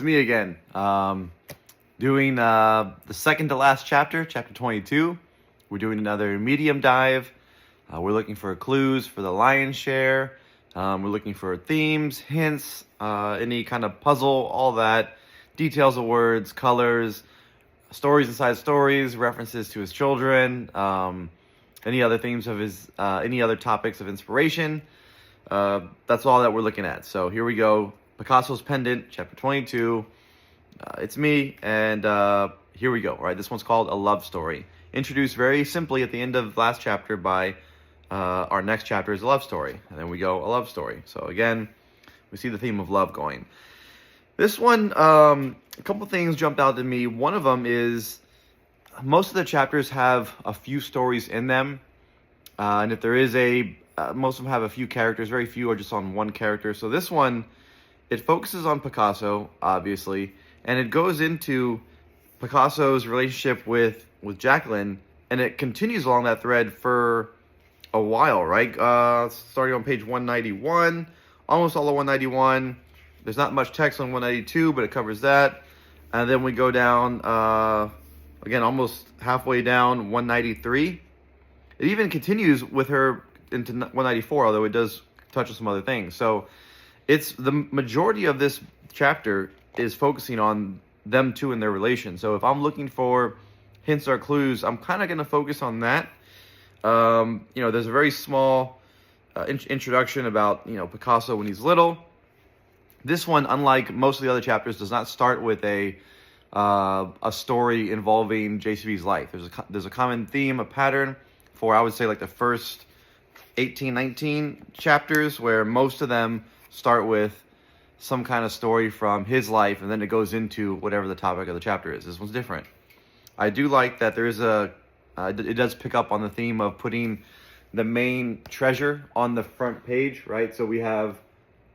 It's me again. Doing the second to last chapter, chapter 22. We're doing another medium dive. We're looking for clues for the lion's share. We're looking for themes, hints, any kind of puzzle, all that. Details of words, colors, stories inside stories, references to his children, any other themes of his, any other topics of inspiration. That's all that we're looking at. So here we go. Picasso's Pendant, chapter 22. It's me, and here we go. All right, this one's called A Love Story. Introduced very simply at the end of last chapter by our next chapter is a love story. And then we go, a love story. So again, we see the theme of love going. This one, a couple things jumped out to me. One of them is most of the chapters have a few stories in them. And if there is most of them have a few characters. Very few are just on one character. So this one, it focuses on Picasso, obviously, and it goes into Picasso's relationship with Jacqueline, and it continues along that thread for a while, right? Starting on page 191, almost all of 191. There's not much text on 192, but it covers that. And then we go down, again, almost halfway down, 193. It even continues with her into 194, although it does touch on some other things. So it's the majority of this chapter is focusing on them two and their relation. So if I'm looking for hints or clues, I'm kind of going to focus on that. There's a very small introduction about, Picasso when he's little. This one, unlike most of the other chapters, does not start with a story involving JCB's life. There's a common theme, a pattern for, I would say, like the first 18, 19 chapters, where most of them start with some kind of story from his life, and then it goes into whatever the topic of the chapter is. This one's different. I do like that there is it does pick up on the theme of putting the main treasure on the front page, right? So we have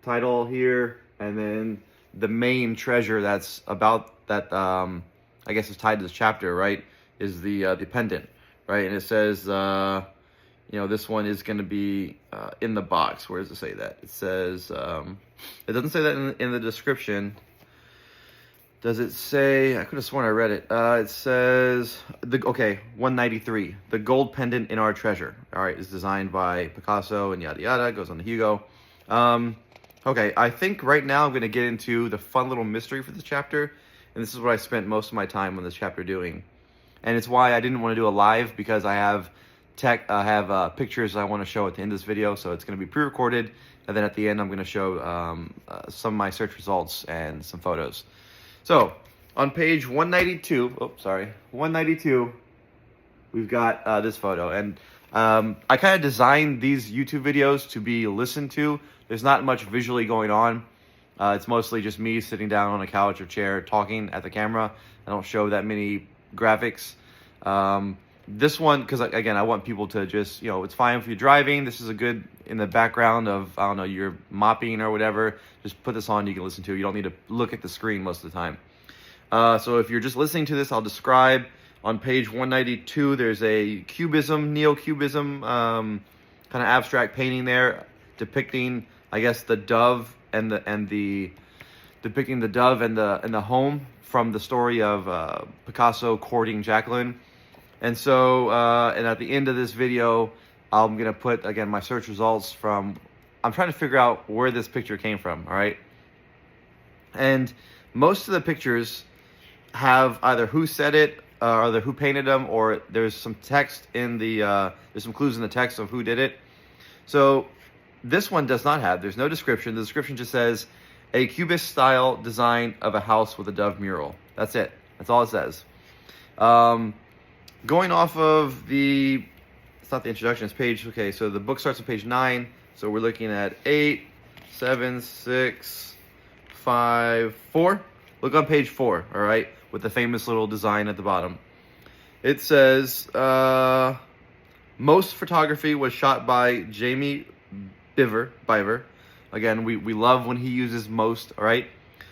title here, and then the main treasure that's about that, I guess is tied to this chapter, right, is the pendant, right? And it says, this one is going to be in the box. Where does it say that? It says, it doesn't say that in the description. Does it say, I could have sworn I read it. It says, 193, the gold pendant in our treasure. All right, is designed by Picasso and yada yada, goes on to Hugo. Okay, I think right now I'm going to get into the fun little mystery for this chapter. And this is what I spent most of my time on this chapter doing. And it's why I didn't want to do a live, because I have pictures I want to show at the end of this video, so it's going to be pre-recorded, and then at the end I'm going to show some of my search results and some photos. So on page 192, we've got this photo, and I kind of designed these YouTube videos to be listened to. There's not much visually going on. It's mostly just me sitting down on a couch or chair talking at the camera. I don't show that many graphics. This one, because again, I want people to just, it's fine if you're driving. This is a good, in the background of, I don't know, you're mopping or whatever. Just put this on, you can listen to it. You don't need to look at the screen most of the time. So if you're just listening to this, I'll describe. On page 192, there's a cubism, neo-cubism, kind of abstract painting there, depicting, I guess, the dove and the home from the story of Picasso courting Jacqueline. And so, and at the end of this video, I'm going to put, again, my search results from, I'm trying to figure out where this picture came from, all right? And most of the pictures have either who said it, or who painted them, or there's some text in there's some clues in the text of who did it. So this one does not have, there's no description. The description just says, a cubist style design of a house with a dove mural. That's it. That's all it says. Going off of it's not the introduction, it's page, okay, so the book starts on page 9, so we're looking at 8, 7, 6, 5, 4. Look on page 4, all right, with the famous little design at the bottom. It says, most photography was shot by Jamie Biver. Again, we love when he uses most, all right?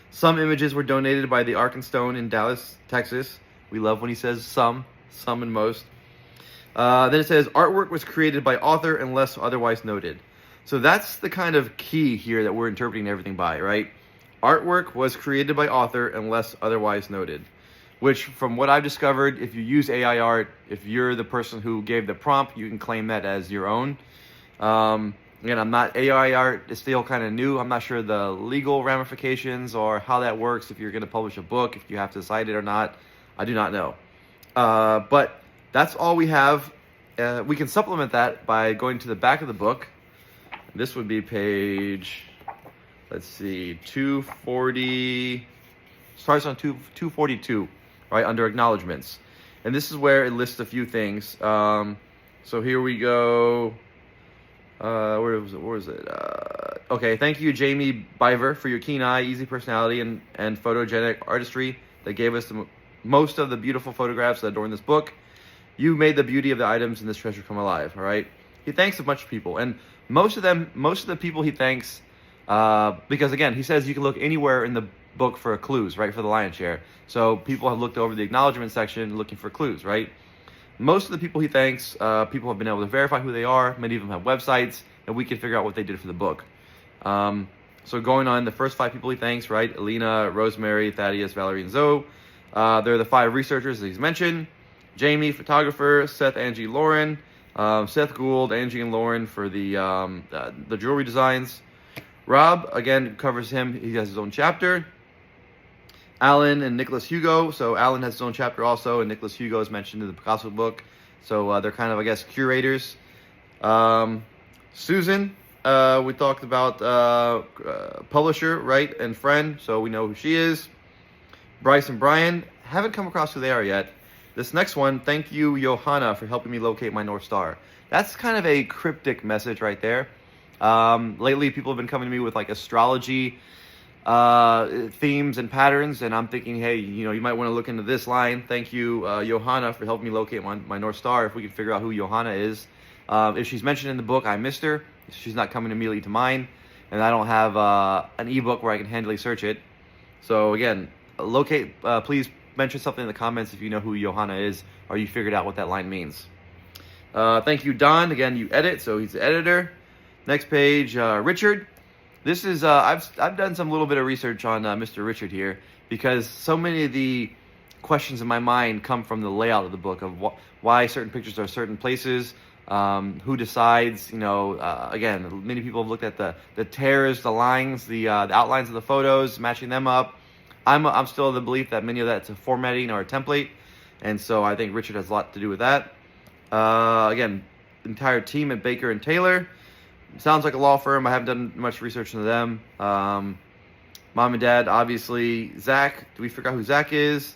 Some images were donated by the Ark and Stone in Dallas, Texas. We love when he says some and most. Then it says, artwork was created by author unless otherwise noted. So that's the kind of key here that we're interpreting everything by, right? Artwork was created by author unless otherwise noted. Which, from what I've discovered, if you use AI art, if you're the person who gave the prompt, you can claim that as your own. Again, I'm not, AI art is still kind of new. I'm not sure the legal ramifications or how that works, if you're going to publish a book, if you have to cite it or not. I do not know. But that's all we have. We can supplement that by going to the back of the book. This would be page, let's see, 240, starts on 242, right, under Acknowledgements. And this is where it lists a few things. So here we go. Where was it? Okay, thank you, Jamie Biver, for your keen eye, easy personality, and photogenic artistry that gave us most of the beautiful photographs that adorn this book. You made the beauty of the items in this treasure come alive, all right? He thanks a bunch of people, and most of the people he thanks, because again, he says you can look anywhere in the book for clues, right, for the lion's share. So people have looked over the acknowledgement section looking for clues, right? Most of the people he thanks, people have been able to verify who they are. Many of them have websites, and we can figure out what they did for the book. So going on, the first 5 people he thanks, right? Alina, Rosemary, Thaddeus, Valerie, and Zoe. They're the 5 researchers that he's mentioned. Jamie, photographer. Seth, Angie, Lauren. Seth Gould, Angie, and Lauren for the jewelry designs. Rob, again, covers him. He has his own chapter. Alan and Nicholas Hugo. So Alan has his own chapter also, and Nicholas Hugo is mentioned in the Picasso book. So they're kind of, I guess, curators. Susan, we talked about publisher, right, and friend, so we know who she is. Bryce and Brian, haven't come across who they are yet. This next one, thank you, Johanna, for helping me locate my North Star. That's kind of a cryptic message right there. Lately, people have been coming to me with like astrology themes and patterns, and I'm thinking, hey, you know, you might want to look into this line. Thank you, Johanna, for helping me locate my North Star. If we can figure out who Johanna is. If she's mentioned in the book, I missed her. She's not coming immediately to mind, and I don't have an ebook where I can handily search it. So again, locate, please mention something in the comments if you know who Johanna is, or you figured out what that line means. Thank you, Don. Again, you edit, so he's the editor. Next page, Richard. This is, I've done some little bit of research on Mr. Richard here, because so many of the questions in my mind come from the layout of the book, of why certain pictures are certain places, who decides, you know, again, many people have looked at the tears, the lines, the outlines of the photos, matching them up. I'm still of the belief that many of that's a formatting or a template, and so I think Richard has a lot to do with that. Again, entire team at Baker and Taylor. Sounds like a law firm. I haven't done much research into them. Mom and Dad, obviously. Zach, do we figure out who Zach is?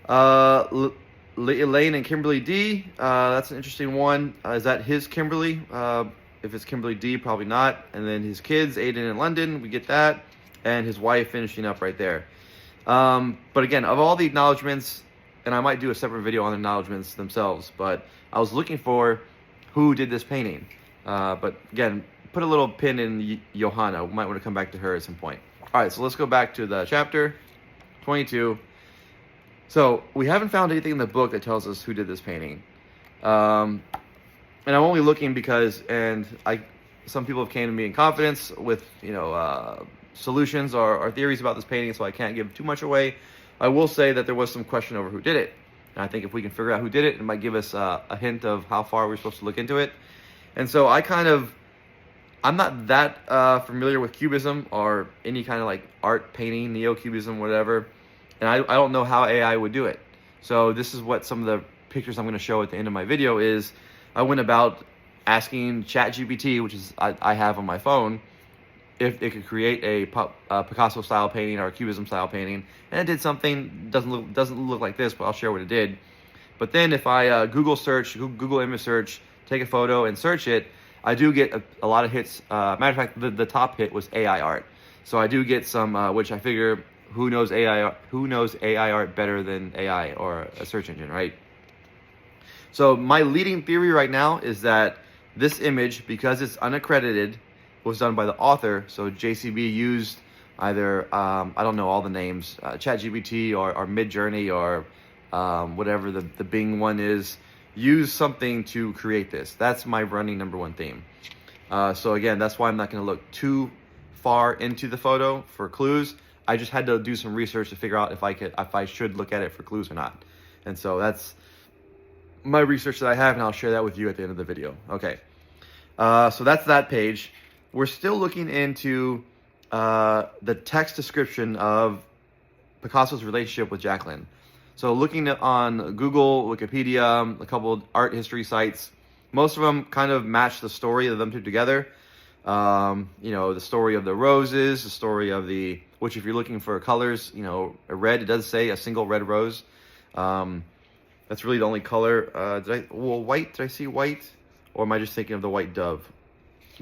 Elaine and Kimberly D. That's an interesting one. Is that his Kimberly? If it's Kimberly D, probably not. And then his kids, Aiden and London, we get that. And his wife finishing up right there. But again, of all the acknowledgements, and I might do a separate video on the acknowledgements themselves, but I was looking for who did this painting. But again, put a little pin in Johanna. We might want to come back to her at some point. All right, so let's go back to the chapter 22. So we haven't found anything in the book that tells us who did this painting. And I'm only looking because, some people have came to me in confidence with, you know, solutions or theories about this painting, so I can't give too much away. I will say that there was some question over who did it. And I think if we can figure out who did it, it might give us a hint of how far we're supposed to look into it. And so I'm not that familiar with Cubism or any kind of like art, painting, neo-Cubism, whatever. And I don't know how AI would do it. So this is what some of the pictures I'm going to show at the end of my video is. I went about asking ChatGPT, which is I have on my phone, if it could create a Picasso style painting or a Cubism style painting, and it did something. Doesn't look like this, but I'll share what it did. But then if I Google image search, take a photo and search it, I do get a lot of hits. Matter of fact, the top hit was AI art. So I do get some, which I figure who knows AI art better than AI or a search engine, right? So my leading theory right now is that this image, because it's unaccredited, was done by the author. So JCB used either, I don't know all the names, ChatGPT or Midjourney or whatever the Bing one is, use something to create this. That's my running number one theme. So again, that's why I'm not going to look too far into the photo for clues. I just had to do some research to figure out if I should look at it for clues or not. And so that's my research that I have, and I'll share that with you at the end of the video. Okay, so that's that page. We're still looking into the text description of Picasso's relationship with Jacqueline. So looking on Google, Wikipedia, a couple of art history sites, most of them kind of match the story of them two together. The story of the roses, the story of which if you're looking for colors, a red, it does say a single red rose. That's really the only color. White, did I see white? Or am I just thinking of the white dove?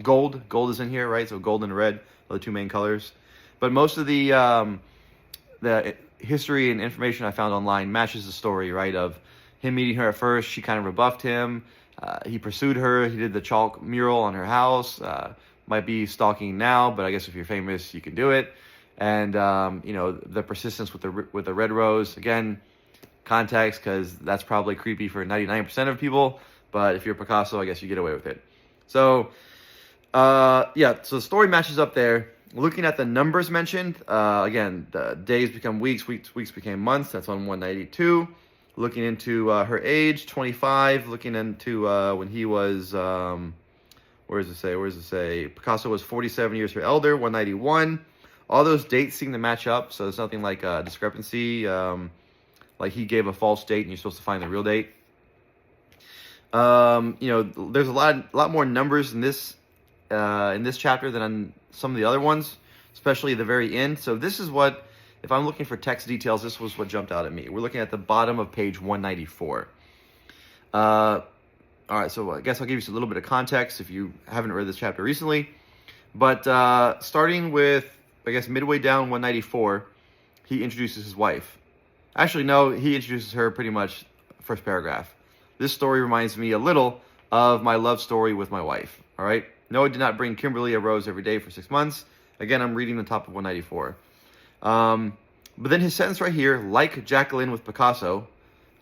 Gold is in here, right? So gold and red are the two main colors. But most of the history and information I found online matches the story, right? Of him meeting her at first, she kind of rebuffed him. He pursued her. He did the chalk mural on her house. Might be stalking now, but I guess if you're famous, you can do it. And the persistence with the red rose, again, context, because that's probably creepy for 99% of people. But if you're Picasso, I guess you get away with it. So so the story matches up there. Looking at the numbers mentioned, again, the days become weeks, weeks became months. That's on 192. Looking into her age, 25. Looking into when he was, where does it say? Picasso was 47 years her elder, 191. All those dates seem to match up, so there's nothing like a discrepancy. Like he gave a false date and you're supposed to find the real date. There's a lot more numbers in this chapter than on some of the other ones, especially the very end. So this is what, if I'm looking for text details, this was what jumped out at me. We're looking at the bottom of page 194. All right, so I guess I'll give you a little bit of context if you haven't read this chapter recently. But starting with, I guess, midway down 194, he introduces his wife. Actually, no, he introduces her pretty much first paragraph. This story reminds me a little of my love story with my wife, all right? No, I did not bring Kimberly a rose every day for 6 months. Again, I'm reading the top of 194. But then his sentence right here, like Jacqueline with Picasso.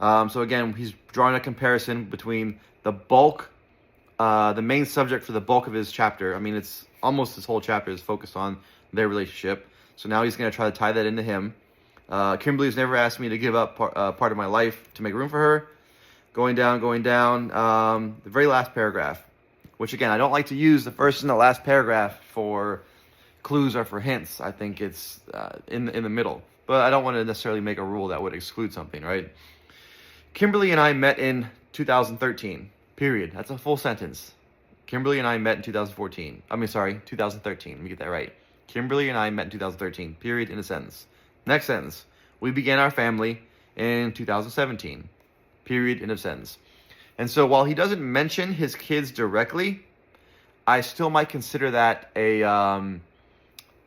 So again, he's drawing a comparison between the bulk, the main subject for the bulk of his chapter. I mean, it's almost his whole chapter is focused on their relationship. So now he's going to try to tie that into him. Kimberly's never asked me to give up part of my life to make room for her. Going down. The very last paragraph, which again, I don't like to use the first and the last paragraph for clues or for hints. I think it's in the middle. But I don't want to necessarily make a rule that would exclude something, right? Kimberly and I met in 2013, period. That's a full sentence. Kimberly and I met in 2013. Let me get that right. Kimberly and I met in 2013, period, in a sentence. Next sentence. We began our family in 2017, period, end of sentence. And so while he doesn't mention his kids directly, I still might consider that a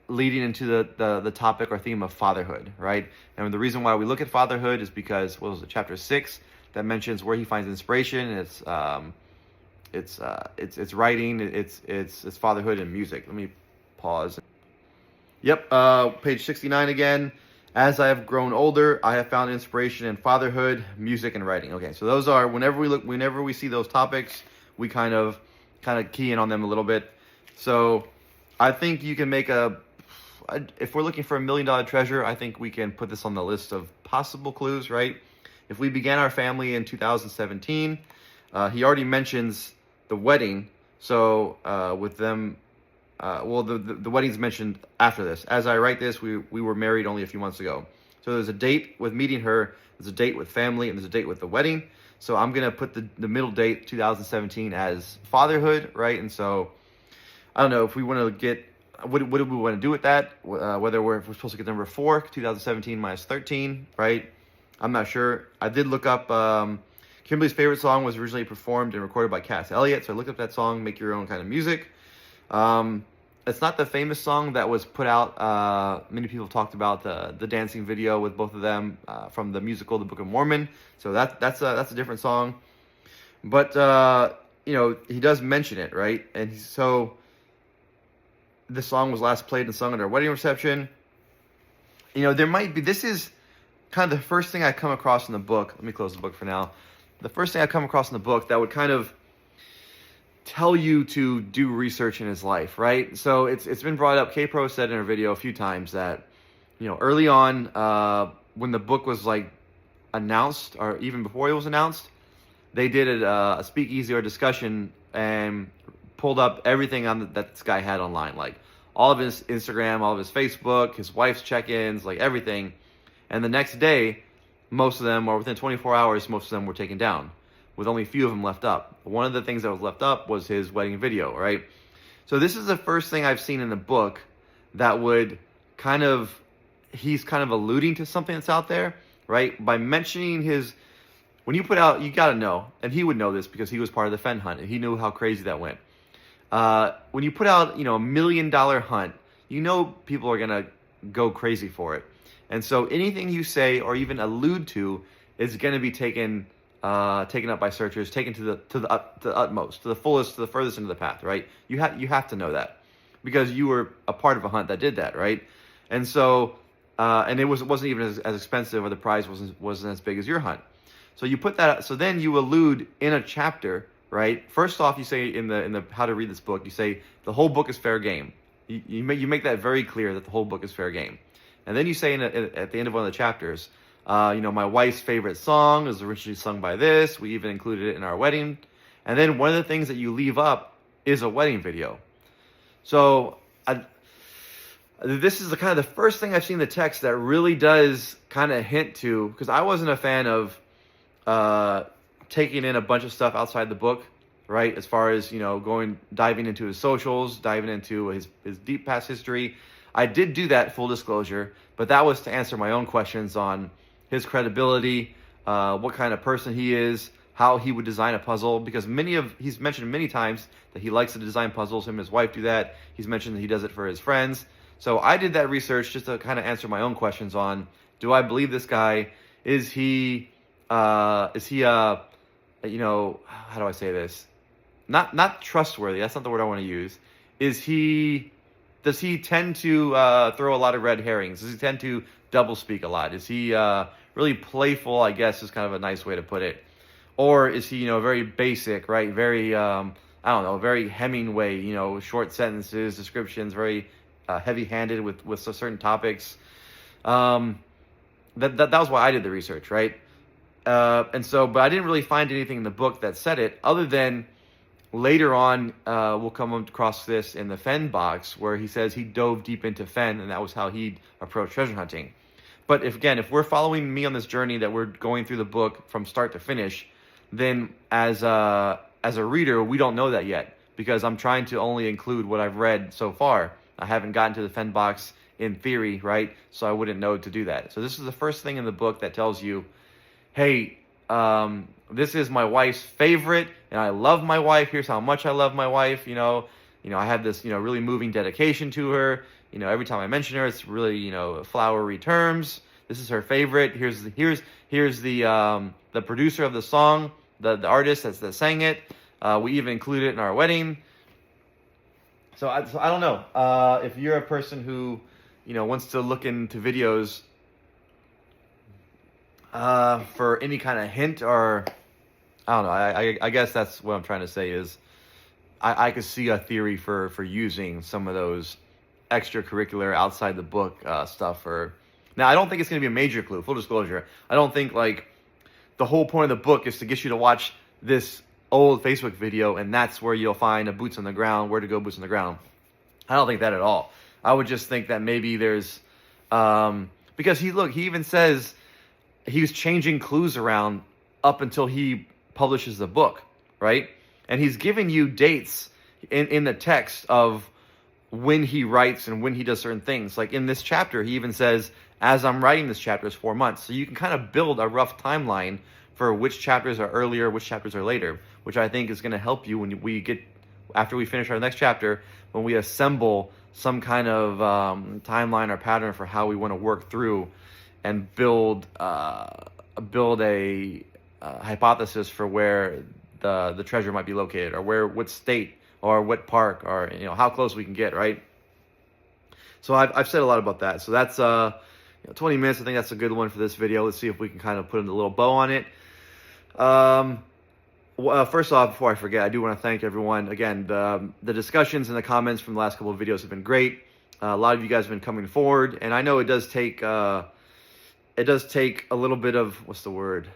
leading into the topic or theme of fatherhood, right? And the reason why we look at fatherhood is because, chapter 6 that mentions where he finds inspiration. It's writing, it's fatherhood and music. Let me pause. Yep, page 69 again. As I have grown older, I have found inspiration in fatherhood, music, and writing. Okay, so those are, whenever we see those topics, we kind of key in on them a little bit. So I think you can make if we're looking for $1 million treasure, I think we can put this on the list of possible clues, right? If we began our family in 2017, he already mentions the wedding. So with them, the wedding's mentioned after this. As I write this, we were married only a few months ago. So there's a date with meeting her, there's a date with family, and there's a date with the wedding. So I'm going to put the middle date, 2017, as fatherhood, right? And so I don't know if we want to get, what do we want to do with that? Whether we're supposed to get number 4, 2017 minus 13, right? I'm not sure. I did look up, Kimberly's favorite song was originally performed and recorded by Cass Elliot. So I looked up that song, Make Your Own Kind of Music. It's not the famous song that was put out. Many people talked about the dancing video with both of them from the musical The Book of Mormon. So that's a different song. But he does mention it, right? And so this song was last played and sung at our wedding reception. There might be, this is kind of the first thing I come across in the book. Let me close the book for now. The first thing I come across in the book that would kind of tell you to do research in his life, right? So it's been brought up. K-Pro said in her video a few times that, early on, when the book was like announced, or even before it was announced, they did a speakeasy or discussion and pulled up everything that this guy had online, like all of his Instagram, all of his Facebook, his wife's check-ins, like everything. And the next day, most of them, or within 24 hours, most of them were taken down, with only a few of them left up. One of the things that was left up was his wedding video, right? So this is the first thing I've seen in the book that would he's kind of alluding to something that's out there, right? By mentioning when you put out, you got to know, and he would know this because he was part of the Fen hunt, and he knew how crazy that went. When you put out, $1 million hunt, people are going to go crazy for it. And so anything you say or even allude to is going to be taken up by searchers, taken to the utmost, to the fullest, to the furthest into the path, right? You have to know that because you were a part of a hunt that did that, right? And so, and it wasn't even as expensive, or the prize wasn't as big as your hunt. So you put that. So then you allude in a chapter, right? First off, you say in the how to read this book, you say the whole book is fair game. You make that very clear that the whole book is fair game. And then you say at the end of one of the chapters, my wife's favorite song is originally sung by this. We even included it in our wedding. And then one of the things that you leave up is a wedding video. So this is the first thing I've seen in the text that really does kind of hint to, because I wasn't a fan of taking in a bunch of stuff outside the book, right? As far as, diving into his socials, diving into his deep past history. I did do that, full disclosure, but that was to answer my own questions on his credibility, what kind of person he is, how he would design a puzzle, because he's mentioned many times that he likes to design puzzles. Him and his wife do that. He's mentioned that he does it for his friends. So I did that research just to kind of answer my own questions on, do I believe this guy? Is he how do I say this? Not trustworthy. That's not the word I want to use. Does he tend to throw a lot of red herrings? Does he tend to doublespeak a lot? Is he really playful, I guess is kind of a nice way to put it? Or is he, very basic, right? Very, very Hemingway, short sentences, descriptions, very heavy-handed with certain topics. That was why I did the research, right? But I didn't really find anything in the book that said it, other than later on, we'll come across this in the Fen box, where he says he dove deep into Fen, and that was how he approached treasure hunting. But if we're following me on this journey that we're going through the book from start to finish, then as a reader, we don't know that yet, because I'm trying to only include what I've read so far. I haven't gotten to the Fen box in theory, right? So I wouldn't know to do that. So this is the first thing in the book that tells you, hey, this is my wife's favorite, and I love my wife. Here's how much I love my wife. I have this, really moving dedication to her. Every time I mention her, it's really, flowery terms. This is her favorite. Here's the producer of the song, the artist that sang it. We even include it in our wedding. So I don't know if you're a person who, wants to look into videos for any kind of hint, or I don't know. I guess that's what I'm trying to say is I could see a theory for using some of those extracurricular outside the book stuff. Now, I don't think it's going to be a major clue. Full disclosure, I don't think the whole point of the book is to get you to watch this old Facebook video and that's where you'll find a boots on the ground, where to go boots on the ground. I don't think that at all. I would just think that maybe there's because he even says he was changing clues around up until he publishes the book, right? And he's giving you dates in the text of when he writes and when he does certain things. Like in this chapter, he even says, as I'm writing this chapter, it's 4 months. So you can kind of build a rough timeline for which chapters are earlier, which chapters are later, which I think is going to help you when after we finish our next chapter, when we assemble some kind of timeline or pattern for how we want to work through and build a hypothesis for where the treasure might be located, or what state, or what park, or how close we can get, right? So I've said a lot about that. So that's 20 minutes. I think that's a good one for this video. Let's see if we can kind of put a little bow on it. First off, before I forget, I do want to thank everyone. Again, the discussions and the comments from the last couple of videos have been great. A lot of you guys have been coming forward, and I know it does take a little bit of, what's the word?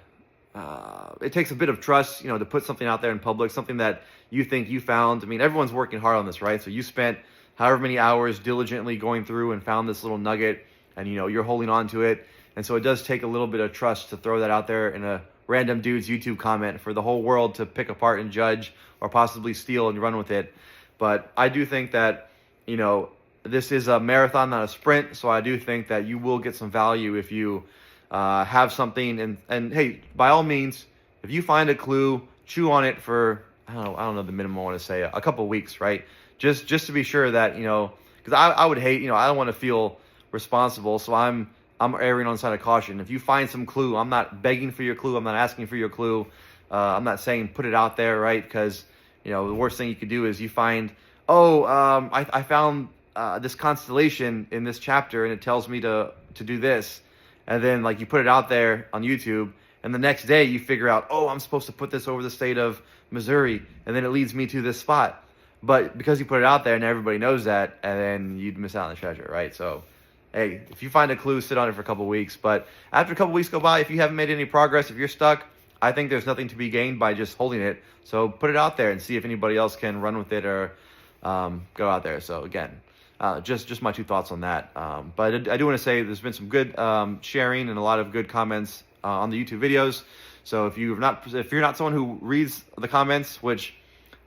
It takes a bit of trust, to put something out there in public, something that you think you found. I mean, everyone's working hard on this, right? So you spent however many hours diligently going through and found this little nugget, and you're holding on to it. And so it does take a little bit of trust to throw that out there in a random dude's YouTube comment for the whole world to pick apart and judge or possibly steal and run with it. But I do think that, this is a marathon, not a sprint. So I do think that you will get some value if you have something. And hey, by all means, if you find a clue, chew on it for, I don't know the minimum I want to say, a couple of weeks, right? Just to be sure that, because I would hate, I don't want to feel responsible. So I'm erring on the side of caution. If you find some clue, I'm not begging for your clue. I'm not asking for your clue. I'm not saying put it out there, right? Because, the worst thing you could do is you find, I found this constellation in this chapter and it tells me to do this. And then you put it out there on YouTube and the next day you figure out, I'm supposed to put this over the state of Missouri. And then it leads me to this spot. But because you put it out there and everybody knows that, and then you'd miss out on the treasure, right? So, hey, if you find a clue, sit on it for a couple of weeks. But after a couple of weeks go by, if you haven't made any progress, if you're stuck, I think there's nothing to be gained by just holding it. So put it out there and see if anybody else can run with it or go out there. So again, just my 2 thoughts on that. But I do want to say there's been some good sharing and a lot of good comments on the YouTube videos. So if you're not someone who reads the comments, which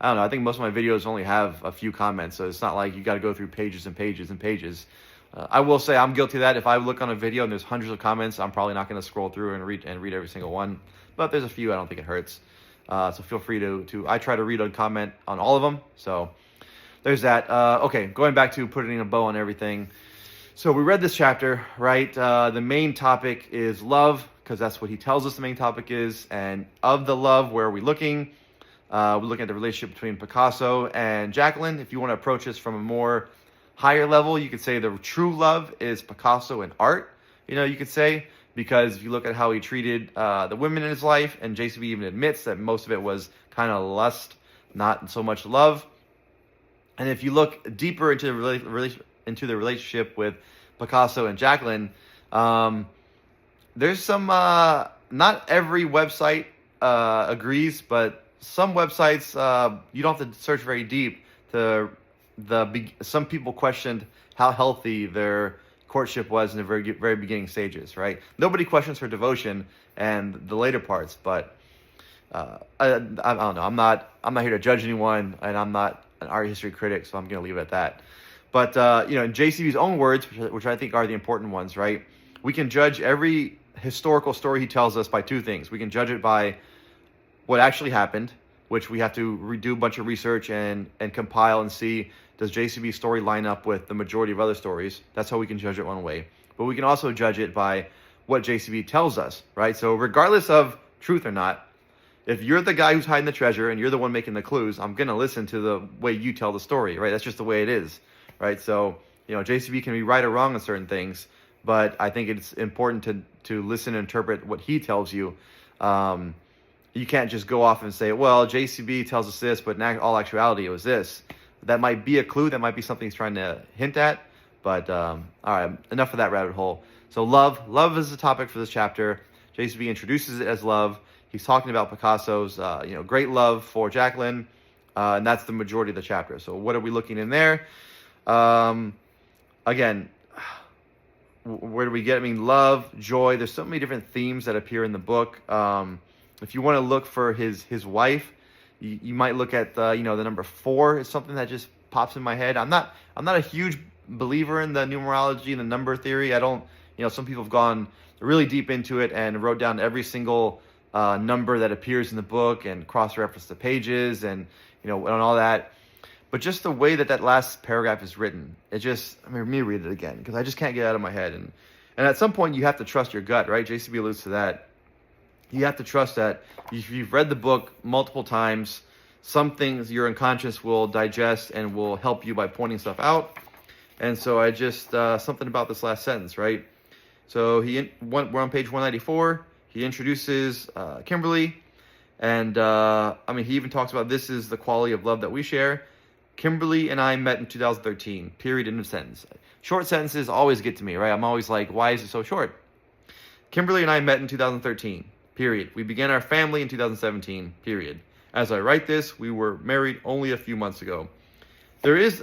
I don't know, I think most of my videos only have a few comments, so it's not like you got to go through pages and pages and pages. I will say I'm guilty of that. If I look on a video and there's hundreds of comments, I'm probably not going to scroll through and read every single one. But there's a few, I don't think it hurts. So feel free to I try to read a comment on all of them. So there's that. Okay, going back to putting a bow on everything. So we read this chapter, right? The main topic is love, because that's what he tells us the main topic is. And of the love, where are we looking? We're looking at the relationship between Picasso and Jacqueline. If you want to approach this from a more higher level, you could say the true love is Picasso and art, you could say, because if you look at how he treated the women in his life, and JCB even admits that most of it was kind of lust, not so much love. And if you look deeper into the relationship with Picasso and Jacqueline, there's some, not every website agrees, but some websites, you don't have to search very deep some people questioned how healthy their courtship was in the very, very beginning stages, right? Nobody questions her devotion and the later parts, but I don't know. I'm not here to judge anyone, and I'm not an art history critic, so I'm going to leave it at that. But in JCB's own words, which I think are the important ones, right? We can judge every historical story he tells us by 2 things. We can judge it by what actually happened, which we have to do a bunch of research and compile and see, does JCB's story line up with the majority of other stories? That's how we can judge it one way. But we can also judge it by what JCB tells us, right? So regardless of truth or not, if you're the guy who's hiding the treasure and you're the one making the clues, I'm going to listen to the way you tell the story, right? That's just the way it is, right? So, JCB can be right or wrong on certain things, but I think it's important to listen and interpret what he tells you. You can't just go off and say, well, JCB tells us this, but in all actuality, it was this. That might be a clue. That might be something he's trying to hint at. But, all right, enough of that rabbit hole. So love. Love is the topic for this chapter. JCB introduces it as love. He's talking about Picasso's, great love for Jacqueline. And that's the majority of the chapter. So what are we looking in there? Again, where do we get? Love, joy. There's so many different themes that appear in the book. If you want to look for his wife, you might look at the number 4 is something that just pops in my head. I'm not a huge believer in the numerology and the number theory. I don't, some people have gone really deep into it and wrote down every single number that appears in the book and cross-reference the pages and and all that. But just the way that last paragraph is written, it just, let me read it again, because I just can't get it out of my head. And at some point you have to trust your gut, right? JCB alludes to that. You have to trust that if you've read the book multiple times, some things your unconscious will digest and will help you by pointing stuff out. And so I just, something about this last sentence, right? So we're on page 194. He introduces Kimberly, And he even talks about this is the quality of love that we share. Kimberly and I met in 2013, period, end of sentence. Short sentences always get to me, right? I'm always like, why is it so short? Kimberly and I met in 2013, period. We began our family in 2017, period. As I write this, we were married only a few months ago. There's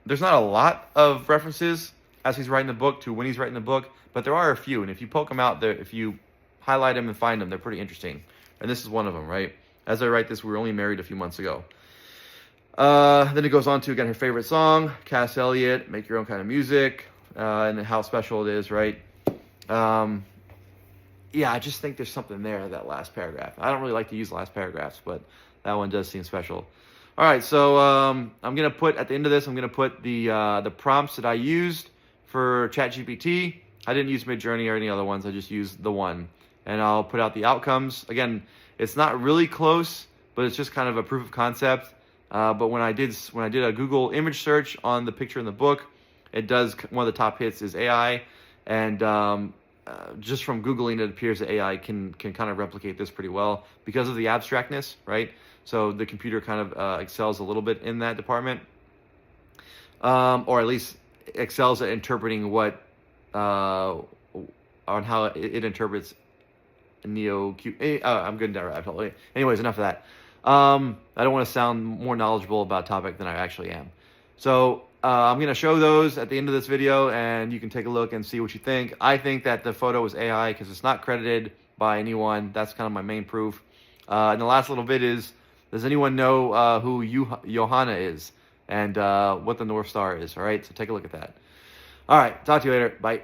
not a lot of references as he's writing the book to when he's writing the book, but there are a few. And if you poke them out there, if you highlight them and find them, they're pretty interesting. And this is one of them, right? As I write this, we were only married a few months ago. Then it goes on to, again, her favorite song, Cass Elliot, Make Your Own Kind of Music, and how special it is, right? Yeah, I just think there's something there in that last paragraph. I don't really like to use last paragraphs, but that one does seem special. All right, so I'm going to put, at the end of this, I'm going to put the prompts that I used for ChatGPT. I didn't use Midjourney or any other ones. I just used the one. And I'll put out the outcomes. Again, it's not really close, but it's just kind of a proof of concept. But when I did a Google image search on the picture in the book, it does, one of the top hits is AI. And just from Googling, it appears that AI can kind of replicate this pretty well because of the abstractness, right? So the computer kind of excels a little bit in that department, or at least excels at interpreting what, on how it interprets I'm good down rabbit hole. Anyways, enough of that. I don't want to sound more knowledgeable about a topic than I actually am. So I'm going to show those at the end of this video, and you can take a look and see what you think. I think that the photo was AI because it's not credited by anyone. That's kind of my main proof. And the last little bit is, does anyone know who Johanna is and what the North Star is? All right, so take a look at that. All right, talk to you later. Bye.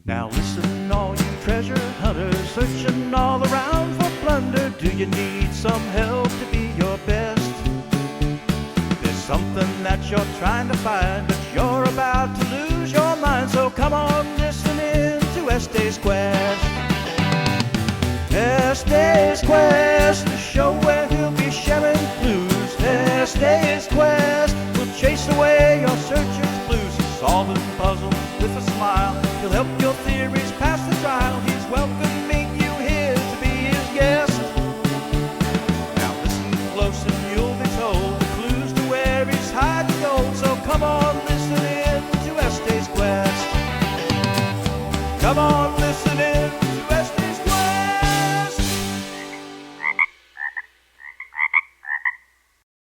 Now listen, all you treasure hunters, searching all around for plunder. Do you need some help to be your best? There's something that you're trying to find, but you're about to lose your mind. So come on, listen in to Estes Quest. Estes Quest, the show where he'll be sharing clues. Estes Quest will chase away your searcher's blues. He's solving puzzles with a smile. He'll help your theories pass the trial. He's welcoming you here to be his guest. Now listen close and you'll be told the clues to where he's hiding gold. So come on, listen in to Estes Quest. Come on.